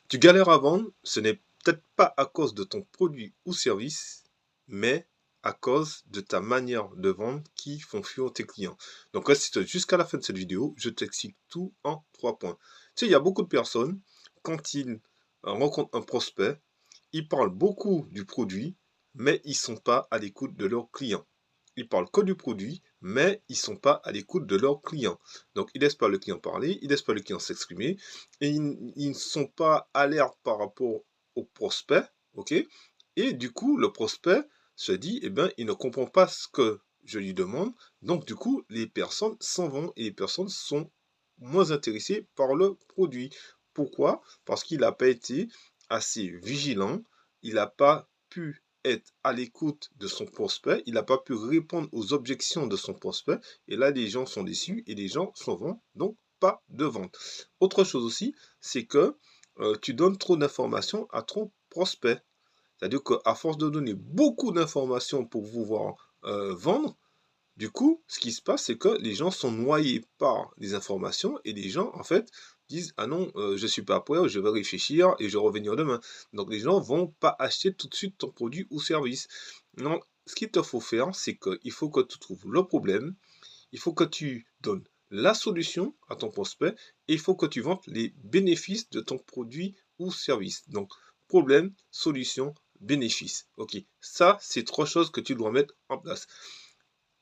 Tu galères à vendre, ce n'est peut-être pas à cause de ton produit ou service, mais à cause de ta manière de vendre qui font fuir tes clients. Donc reste jusqu'à la fin de cette vidéo, je t'explique tout en 3 points. Tu sais, il y a beaucoup de personnes, quand ils rencontrent un prospect, ils parlent beaucoup du produit, mais ils ne sont pas à l'écoute de leurs clients. Ils parlent que du produit, mais ils ne sont pas à l'écoute de leurs clients. Donc, ils ne laissent pas le client parler, ils ne laissent pas le client s'exprimer, et ils ne sont pas alertes par rapport au prospect, ok? Et du coup, le prospect se dit, eh ben, il ne comprend pas ce que je lui demande, donc du coup, les personnes s'en vont et les personnes sont moins intéressées par le produit. Pourquoi? Parce qu'il n'a pas été assez vigilant, il n'a pas pu être à l'écoute de son prospect, il n'a pas pu répondre aux objections de son prospect, et là, les gens sont déçus et les gens s'en vont, donc pas de vente. Autre chose aussi, c'est que tu donnes trop d'informations à ton prospect. C'est-à-dire qu'à force de donner beaucoup d'informations pour pouvoir vendre, du coup, ce qui se passe, c'est que les gens sont noyés par les informations et les gens, en fait, disent ah non, je suis pas prêt, je vais réfléchir et je vais revenir demain. Donc les gens vont pas acheter tout de suite ton produit ou service. Donc, ce qu'il te faut faire, c'est qu'il faut que tu trouves le problème, il faut que tu donnes la solution à ton prospect et il faut que tu vantes les bénéfices de ton produit ou service. Donc, problème, solution, bénéfice. Ok, ça, c'est 3 choses que tu dois mettre en place.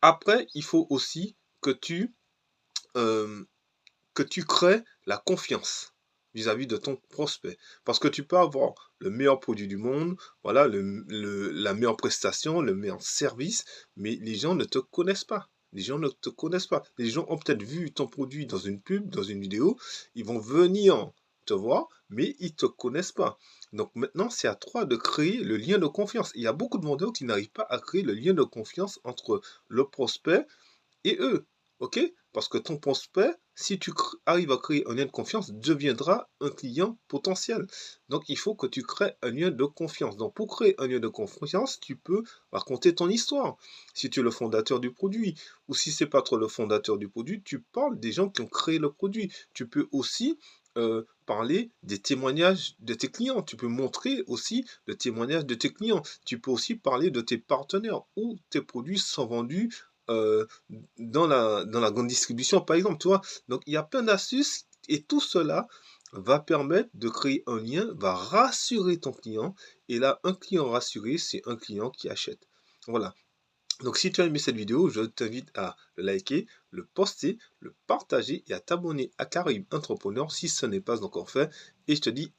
Après, il faut aussi euh, que tu crées la confiance vis-à-vis de ton prospect. Parce que tu peux avoir le meilleur produit du monde, voilà, la meilleure prestation, le meilleur service, mais les gens ne te connaissent pas. Les gens ne te connaissent pas. Les gens ont peut-être vu ton produit dans une pub, dans une vidéo, ils vont venir te voir, mais ils ne te connaissent pas. Donc maintenant, c'est à toi de créer le lien de confiance. Il y a beaucoup de vendeurs qui n'arrivent pas à créer le lien de confiance entre le prospect et eux. OK? Parce que ton prospect, si tu arrives à créer un lien de confiance, deviendra un client potentiel. Donc, il faut que tu crées un lien de confiance. Donc, pour créer un lien de confiance, tu peux raconter ton histoire. Si tu es le fondateur du produit, ou si c'est pas toi le fondateur du produit, tu parles des gens qui ont créé le produit. Tu peux aussi parler des témoignages de tes clients. Tu peux montrer aussi le témoignage de tes clients. Tu peux aussi parler de tes partenaires où tes produits sont vendus euh, dans la grande distribution, par exemple, tu vois. Donc, il y a plein d'astuces et tout cela va permettre de créer un lien, va rassurer ton client. Et là, un client rassuré, c'est un client qui achète. Voilà. Donc, si tu as aimé cette vidéo, je t'invite à le liker, le poster, le partager et à t'abonner à Caraïbes Entrepreneur si ce n'est pas encore fait. Et je te dis